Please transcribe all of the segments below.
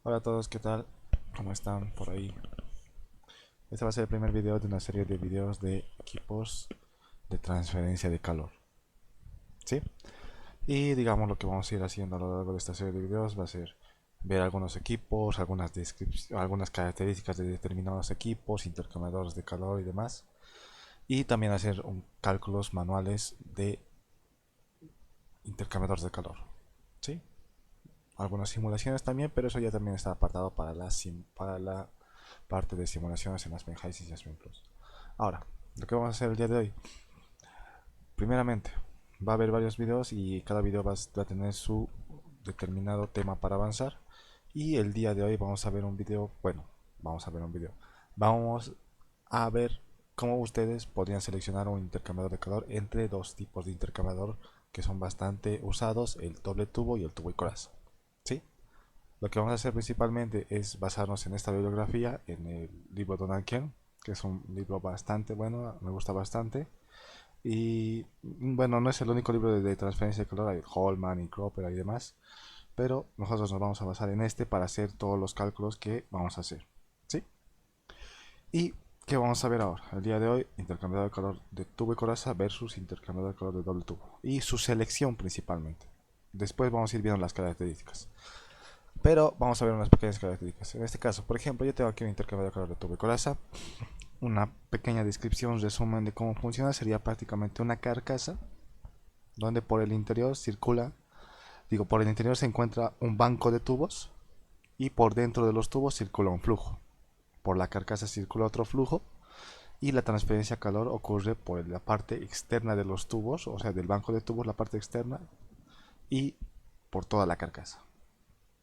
Hola a todos, ¿qué tal? ¿Cómo están por ahí? Este va a ser el primer video de una serie de videos de equipos de transferencia de calor, ¿sí? Y digamos lo que vamos a ir haciendo a lo largo de esta serie de videos va a ser ver algunos equipos, algunas características de determinados equipos, intercambiadores de calor y demás. Y también hacer cálculos manuales de intercambiadores de calor, ¿sí? Algunas simulaciones también, pero eso ya también está apartado para la parte de simulaciones en Aspen High y Aspen Plus. Ahora, lo que vamos a hacer el día de hoy, primeramente, va a haber varios videos y cada video va a tener su determinado tema para avanzar. Y el día de hoy vamos a ver un video, vamos a ver cómo ustedes podrían seleccionar un intercambiador de calor entre dos tipos de intercambiador que son bastante usados, el doble tubo y el tubo y coraza, ¿sí? Lo que vamos a hacer principalmente es basarnos en esta bibliografía, en el libro Donald Kern, que es un libro bastante bueno, me gusta bastante. Y bueno, no es el único libro de transferencia de calor, hay Holman y Cropper y demás, pero nosotros nos vamos a basar en este para hacer todos los cálculos que vamos a hacer, ¿sí? ¿Y qué vamos a ver ahora? El día de hoy, intercambiador de calor de tubo y coraza versus intercambiador de calor de doble tubo. Y su selección principalmente. Después vamos a ir viendo las características. Pero vamos a ver unas pequeñas características. En este caso, por ejemplo, yo tengo aquí un intercambiador de calor de tubo y coraza. Una pequeña descripción, resumen de cómo funciona. Sería prácticamente una carcasa donde por el interior por el interior se encuentra un banco de tubos y por dentro de los tubos circula un flujo. Por la carcasa circula otro flujo y la transferencia de calor ocurre por la parte externa de los tubos, o sea, del banco de tubos, la parte externa, y por toda la carcasa.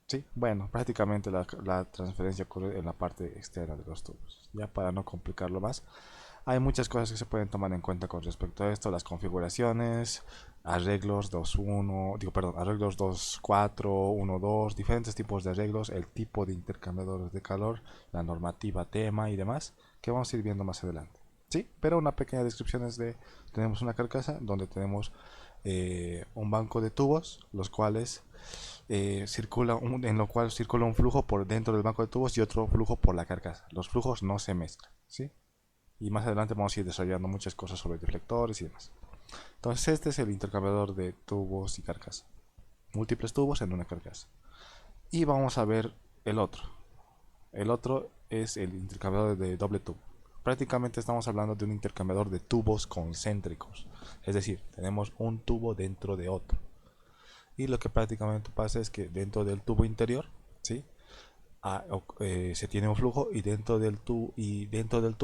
Sí, bueno, prácticamente la transferencia ocurre en la parte externa de los tubos. Ya para no complicarlo más, hay muchas cosas que se pueden tomar en cuenta con respecto a esto, las configuraciones, arreglos 2.1, arreglos 2.4, 1.2, diferentes tipos de arreglos, el tipo de intercambiadores de calor, la normativa, tema y demás, que vamos a ir viendo más adelante. Sí, pero una pequeña descripción es tenemos una carcasa donde tenemos un banco de tubos, los cuales en lo cual circula un flujo por dentro del banco de tubos y otro flujo por la carcasa. Los flujos no se mezclan, ¿sí? Y más adelante vamos a ir desarrollando muchas cosas sobre deflectores y demás. Entonces este es el intercambiador de tubos y carcasa. Múltiples tubos en una carcasa. Y vamos a ver el otro. El otro es el intercambiador de doble tubo. Prácticamente estamos hablando de un intercambiador de tubos concéntricos. Es decir, tenemos un tubo dentro de otro. Y lo que prácticamente pasa es que dentro del tubo interior, ¿sí? Se tiene un flujo y dentro del tubo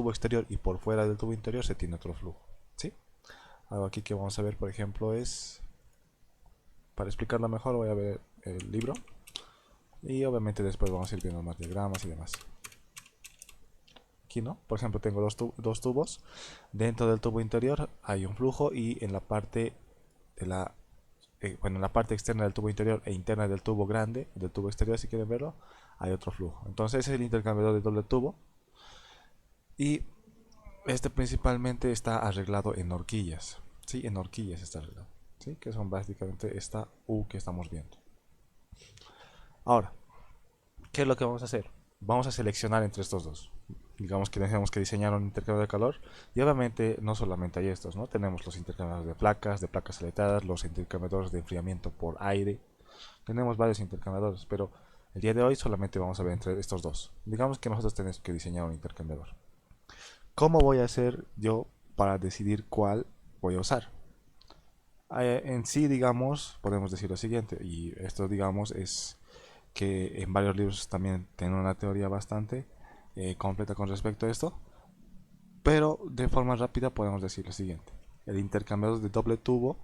exterior y por fuera del tubo interior se tiene otro flujo, ¿sí? Algo aquí que vamos a ver, por ejemplo, es, para explicarlo mejor, voy a ver el libro y obviamente después vamos a ir viendo más diagramas y demás. Aquí, ¿no? Por ejemplo, tengo dos tubos. Dentro del tubo interior hay un flujo y en la parte de en la parte externa del tubo interior e interna del tubo grande, del tubo exterior si quieren verlo, hay otro flujo. Entonces ese es el intercambiador de doble tubo y este principalmente está arreglado en horquillas. Sí, en horquillas está arreglado. ¿Sí? Que son básicamente esta U que estamos viendo. Ahora, ¿qué es lo que vamos a hacer? Vamos a seleccionar entre estos dos. Digamos que tenemos que diseñar un intercambiador de calor y obviamente no solamente hay estos, ¿no? Tenemos los intercambiadores de placas aleadas, los intercambiadores de enfriamiento por aire. Tenemos varios intercambiadores, pero el día de hoy solamente vamos a ver entre estos dos. Digamos que nosotros tenemos que diseñar un intercambiador. ¿Cómo voy a hacer yo para decidir cuál voy a usar? En sí, digamos, podemos decir lo siguiente, y esto, digamos, es que en varios libros también tienen una teoría bastante completa con respecto a esto, pero de forma rápida podemos decir lo siguiente. El intercambiador de doble tubo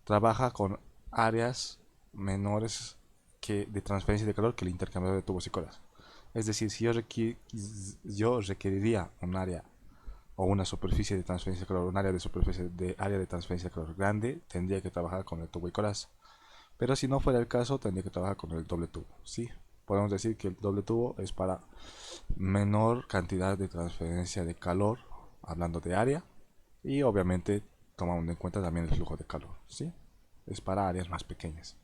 trabaja con áreas menores de transferencia de calor que el intercambiador de tubos y colas. Es decir, si yo requeriría un área o una superficie de transferencia de calor, un área de transferencia de calor grande, tendría que trabajar con el tubo y coraza. Pero si no fuera el caso, tendría que trabajar con el doble tubo. Sí, podemos decir que el doble tubo es para menor cantidad de transferencia de calor, hablando de área, y obviamente tomando en cuenta también el flujo de calor. Sí, es para áreas más pequeñas.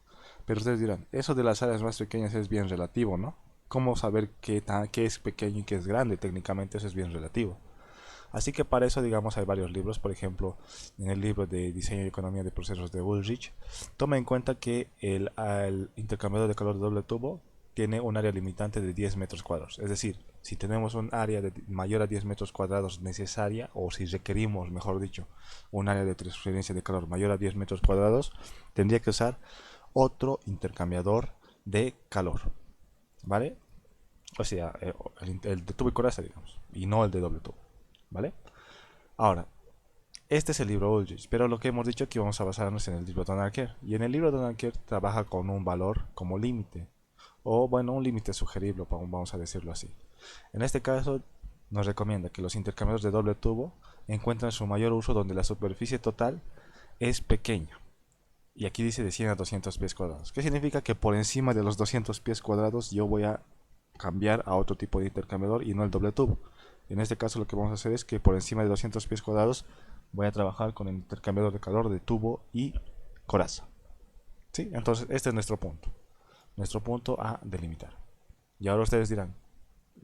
Pero ustedes dirán, eso de las áreas más pequeñas es bien relativo, ¿no? ¿Cómo saber qué es pequeño y qué es grande? Técnicamente eso es bien relativo. Así que para eso, digamos, hay varios libros. Por ejemplo, en el libro de Diseño y Economía de Procesos de Ulrich, toma en cuenta que el intercambiador de calor de doble tubo tiene un área limitante de 10 metros cuadrados. Es decir, si tenemos un área mayor a 10 metros cuadrados necesaria, o si requerimos, mejor dicho, un área de transferencia de calor mayor a 10 metros cuadrados, tendría que usar otro intercambiador de calor. ¿Vale? O sea, el de tubo y coraza, digamos, y no el de doble tubo. ¿Vale? Ahora, este es el libro Ulrich, pero lo que hemos dicho aquí vamos a basarnos en el libro Donald Kerr. Y en el libro Donald Kerr trabaja con un valor como límite, o bueno, un límite sugerible, vamos a decirlo así. En este caso, nos recomienda que los intercambiadores de doble tubo encuentran su mayor uso donde la superficie total es pequeña. Y aquí dice de 100 a 200 pies cuadrados. ¿Qué significa? Que por encima de los 200 pies cuadrados yo voy a cambiar a otro tipo de intercambiador y no el doble tubo. En este caso lo que vamos a hacer es que por encima de 200 pies cuadrados voy a trabajar con el intercambiador de calor de tubo y coraza. ¿Sí? Entonces este es nuestro punto a delimitar. Y ahora ustedes dirán,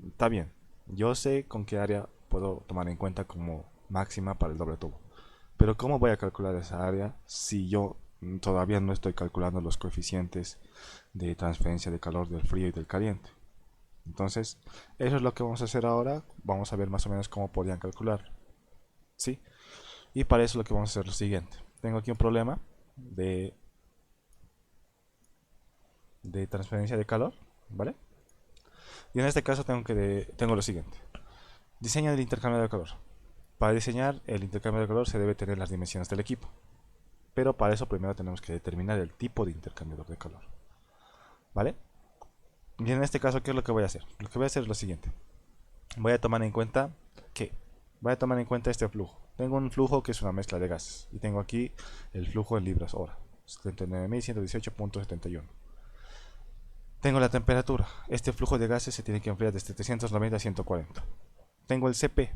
está bien, yo sé con qué área puedo tomar en cuenta como máxima para el doble tubo, pero ¿cómo voy a calcular esa área si yo todavía no estoy calculando los coeficientes de transferencia de calor del frío y del caliente? Entonces, eso es lo que vamos a hacer ahora. Vamos a ver más o menos cómo podrían calcular. ¿Sí? Y para eso lo que vamos a hacer es lo siguiente. Tengo aquí un problema de, de transferencia de calor, ¿vale? Y en este caso tengo lo siguiente. Diseño del intercambio de calor. Para diseñar el intercambio de calor se debe tener las dimensiones del equipo. Pero para eso primero tenemos que determinar el tipo de intercambiador de calor. ¿Vale? Y en este caso, ¿qué es lo que voy a hacer? Lo que voy a hacer es lo siguiente. Voy a tomar en cuenta que voy a tomar en cuenta este flujo. Tengo un flujo que es una mezcla de gases y tengo aquí el flujo en libras hora, 79.118.71. Tengo la temperatura. Este flujo de gases se tiene que enfriar desde 390 a 140. Tengo el CP,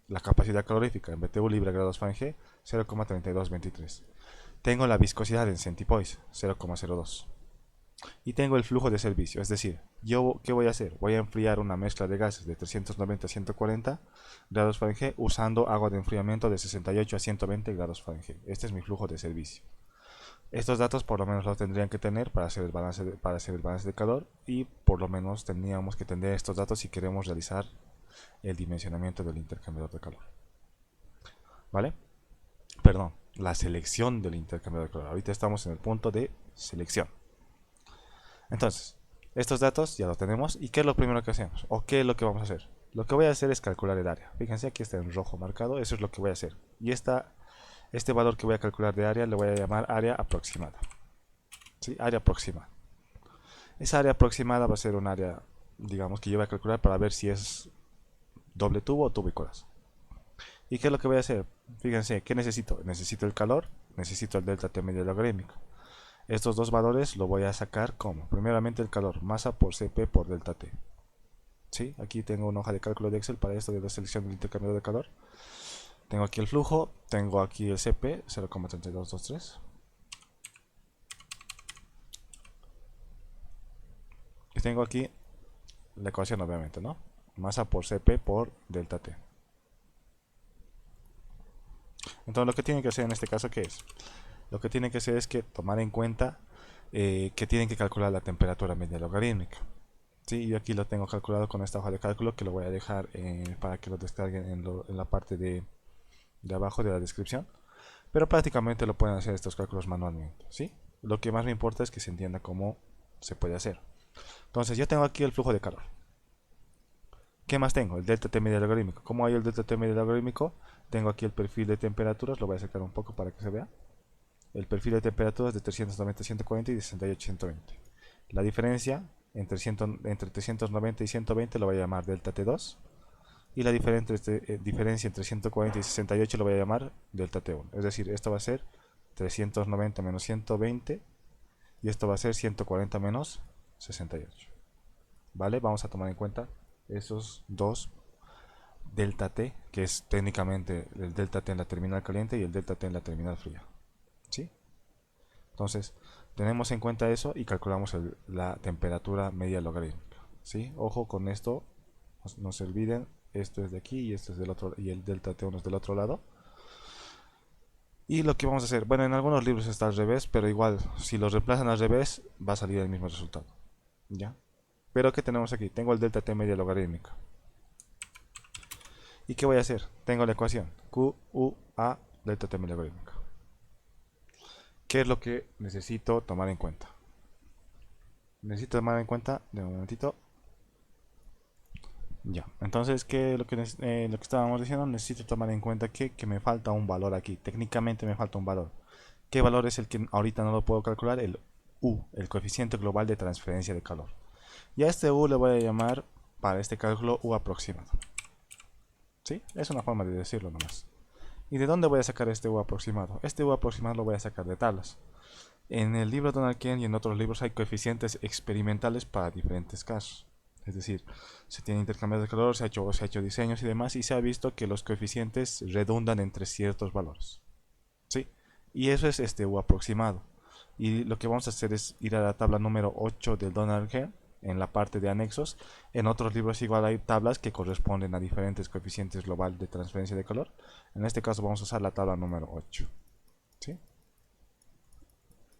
la capacidad calorífica en BTU libre grados Fahrenheit, 0,3223. Tengo la viscosidad en centipoise, 0,02. Y tengo el flujo de servicio, es decir, yo ¿qué voy a hacer? Voy a enfriar una mezcla de gases de 390 a 140 grados Fahrenheit usando agua de enfriamiento de 68 a 120 grados Fahrenheit. Este es mi flujo de servicio. Estos datos por lo menos los tendrían que tener para hacer el balance de calor, y por lo menos tendríamos que tener estos datos si queremos realizar el dimensionamiento del intercambiador de calor. ¿Vale? Perdón, la selección del intercambiador de calor. Ahorita estamos en el punto de selección. Entonces, estos datos ya los tenemos. ¿Y qué es lo primero que hacemos? ¿O qué es lo que vamos a hacer? Lo que voy a hacer es calcular el área. Fíjense, aquí está en rojo marcado. Eso es lo que voy a hacer. Y este valor que voy a calcular de área le voy a llamar área aproximada. ¿Sí? Área aproximada. Esa área aproximada va a ser un área, digamos, que yo voy a calcular para ver si es doble tubo o tubo y corazón. ¿Y qué es lo que voy a hacer? Fíjense, ¿qué necesito? Necesito el calor, necesito el delta T medio logarítmico. Estos dos valores lo voy a sacar como, primeramente el calor, masa por Cp por delta T. ¿Sí? Aquí tengo una hoja de cálculo de Excel para esto de la selección del intercambiador de calor. Tengo aquí el flujo, tengo aquí el Cp, 0,3223. Y tengo aquí la ecuación, obviamente, ¿no? Masa por Cp por delta T. Entonces lo que tienen que hacer en este caso, ¿qué es? Lo que tienen que hacer es que tomar en cuenta que tienen que calcular la temperatura media logarítmica. Sí, yo aquí lo tengo calculado con esta hoja de cálculo, que lo voy a dejar para que lo descarguen en la parte de abajo de la descripción. Pero prácticamente lo pueden hacer estos cálculos manualmente, ¿sí? Lo que más me importa es que se entienda cómo se puede hacer. Entonces yo tengo aquí el flujo de calor. ¿Qué más tengo? El delta T medio logarítmico. ¿Cómo hay el delta T medio logarítmico? Tengo aquí el perfil de temperaturas, lo voy a sacar un poco para que se vea. El perfil de temperaturas de 390 a 140 y de 68 a 120. La diferencia entre 390 y 120 lo voy a llamar delta T2. Y la diferencia entre 140 y 68 lo voy a llamar delta T1. Es decir, esto va a ser 390 menos 120 y esto va a ser 140 menos 68. ¿Vale? Vamos a tomar en cuenta esos dos delta T, que es técnicamente el delta T en la terminal caliente y el delta T en la terminal fría. ¿Sí? Entonces, tenemos en cuenta eso y calculamos la temperatura media logarítmica. ¿sí? Ojo con esto, no se olviden, esto es de aquí y esto es del otro, y el delta T1 es del otro lado. Y lo que vamos a hacer, bueno, en algunos libros está al revés, pero igual, si los reemplazan al revés, va a salir el mismo resultado, ¿ya? Pero ¿qué tenemos aquí? Tengo el delta T media logarítmica. ¿Y qué voy a hacer? Tengo la ecuación Q, U, A, delta T media logarítmica. ¿Qué es lo que necesito tomar en cuenta? Necesito tomar en cuenta, de un momentito. Ya, entonces, lo que estábamos diciendo, necesito tomar en cuenta que me falta un valor aquí. Técnicamente me falta un valor. ¿Qué valor es el que ahorita no lo puedo calcular? El U, el coeficiente global de transferencia de calor. Y a este U le voy a llamar, para este cálculo, U aproximado. ¿Sí? Es una forma de decirlo nomás. ¿Y de dónde voy a sacar este U aproximado? Este U aproximado lo voy a sacar de tablas. En el libro de Donald Kent y en otros libros hay coeficientes experimentales para diferentes casos. Es decir, se tiene intercambio de calor, se ha hecho diseños y demás, y se ha visto que los coeficientes redundan entre ciertos valores. ¿Sí? Y eso es este U aproximado. Y lo que vamos a hacer es ir a la tabla número 8 del Donald Kent en la parte de anexos. En otros libros igual hay tablas que corresponden a diferentes coeficientes global de transferencia de calor. En este caso vamos a usar la tabla número 8. ¿Sí?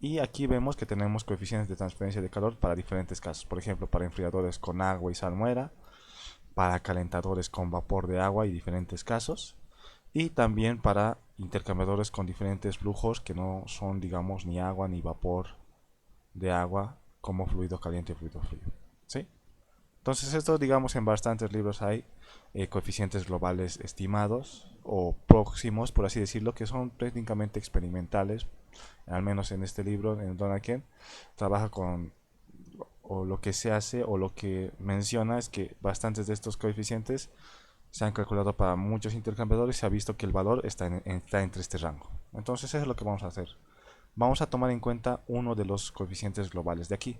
Y aquí vemos que tenemos coeficientes de transferencia de calor para diferentes casos. Por ejemplo, para enfriadores con agua y salmuera, para calentadores con vapor de agua y diferentes casos. Y también para intercambiadores con diferentes flujos que no son, digamos, ni agua ni vapor de agua, como fluido caliente y fluido frío. ¿Sí? Entonces esto, digamos, en bastantes libros hay coeficientes globales estimados o próximos, por así decirlo, que son técnicamente experimentales. Al menos en este libro, en Donald Kent, trabaja con, o lo que se hace o lo que menciona es que bastantes de estos coeficientes se han calculado para muchos intercambiadores y se ha visto que el valor está entre este rango. Entonces eso es lo que vamos a hacer. Vamos a tomar en cuenta uno de los coeficientes globales de aquí.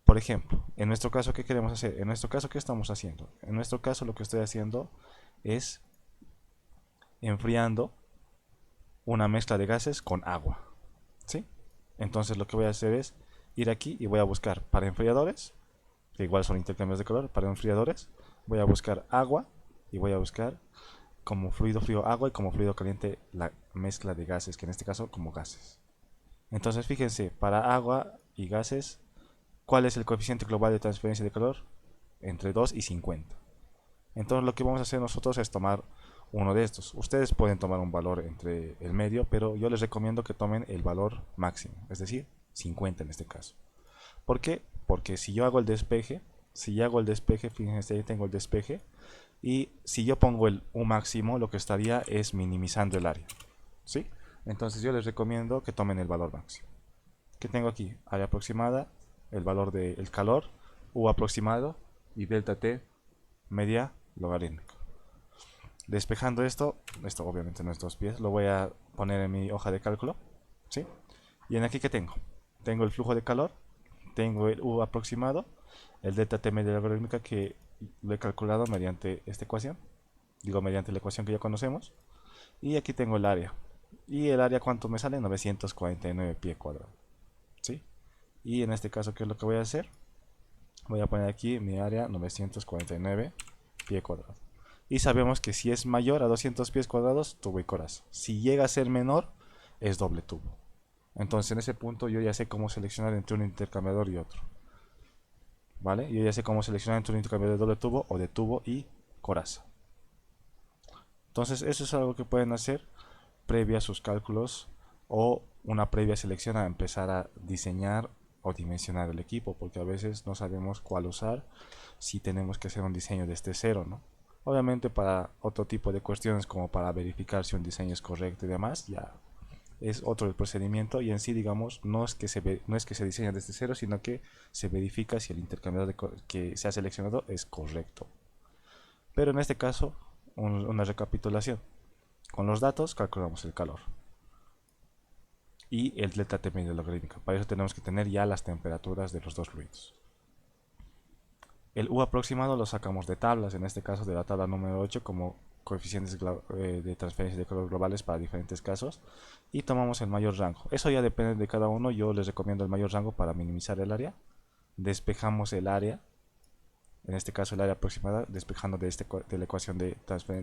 Por ejemplo, en nuestro caso, ¿qué queremos hacer? En nuestro caso, ¿qué estamos haciendo? En nuestro caso, lo que estoy haciendo es enfriando una mezcla de gases con agua. ¿Sí? Entonces lo que voy a hacer es ir aquí y voy a buscar para enfriadores, que igual son intercambios de calor, para enfriadores, voy a buscar agua y voy a buscar como fluido frío agua y como fluido caliente la mezcla de gases, que en este caso como gases. Entonces fíjense, para agua y gases, ¿cuál es el coeficiente global de transferencia de calor? Entre 2 y 50. Entonces lo que vamos a hacer nosotros es tomar uno de estos. Ustedes pueden tomar un valor entre el medio, pero yo les recomiendo que tomen el valor máximo, es decir, 50 en este caso. ¿Por qué? Porque si yo hago el despeje, fíjense, ahí tengo el despeje, y si yo pongo el U máximo, lo que estaría es minimizando el área. ¿Sí? Entonces yo les recomiendo que tomen el valor máximo. ¿Qué tengo aquí? Área aproximada, el valor del calor, U aproximado y delta T media logarítmica. Despejando esto obviamente no es 2 pies, lo voy a poner en mi hoja de cálculo, ¿sí? Y en aquí, ¿qué tengo? Tengo el flujo de calor, tengo el U aproximado, el delta T media logarítmica que lo he calculado mediante esta ecuación, digo mediante la ecuación que ya conocemos, y aquí tengo el área. ¿Y el área cuánto me sale? 949 pie cuadrado, ¿sí? Y en este caso, ¿qué es lo que voy a hacer? Voy a poner aquí mi área 949 pie cuadrado. Y sabemos que si es mayor a 200 pies cuadrados, tubo y coraza. Si llega a ser menor, es doble tubo. Entonces en ese punto yo ya sé cómo seleccionar entre un intercambiador y otro. ¿Vale? Yo ya sé cómo seleccionar entre un intercambiador de doble tubo o de tubo y coraza. Entonces eso es algo que pueden hacer previa a sus cálculos o una previa selección a empezar a diseñar o dimensionar el equipo, porque a veces no sabemos cuál usar si tenemos que hacer un diseño desde cero, ¿no? Obviamente para otro tipo de cuestiones como para verificar si un diseño es correcto y demás, ya es otro el procedimiento y en sí, digamos, no es que se diseña desde cero, sino que se verifica si el intercambiador que se ha seleccionado es correcto. Pero en este caso, una recapitulación. Con los datos calculamos el calor y el delta T media logarítmica. Para eso tenemos que tener ya las temperaturas de los dos fluidos. El U aproximado lo sacamos de tablas, en este caso de la tabla número 8 como coeficientes de transferencia de calor globales para diferentes casos, y tomamos el mayor rango. Eso ya depende de cada uno, yo les recomiendo el mayor rango para minimizar el área. Despejamos el área en este caso el área aproximada, despejando de la ecuación de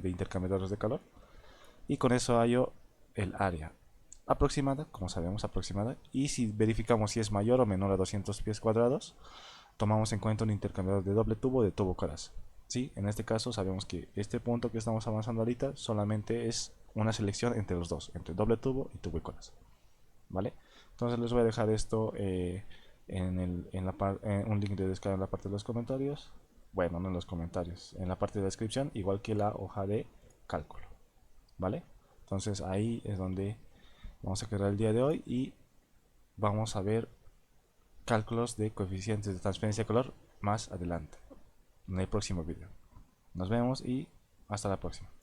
intercambiadores de calor. Y con eso hallo el área aproximada, como sabemos, aproximada. Y si verificamos si es mayor o menor a 200 pies cuadrados, tomamos en cuenta un intercambiador de doble tubo de tubo coraza. ¿Sí? En este caso sabemos que este punto que estamos avanzando ahorita solamente es una selección entre los dos, entre doble tubo y tubo y coraza. ¿Vale? Entonces les voy a dejar esto en un link de descarga en la parte de los comentarios. Bueno, no en los comentarios, en la parte de descripción, igual que la hoja de cálculo. ¿Vale? Entonces ahí es donde vamos a quedar el día de hoy y vamos a ver cálculos de coeficientes de transferencia de calor más adelante, en el próximo video. Nos vemos y hasta la próxima.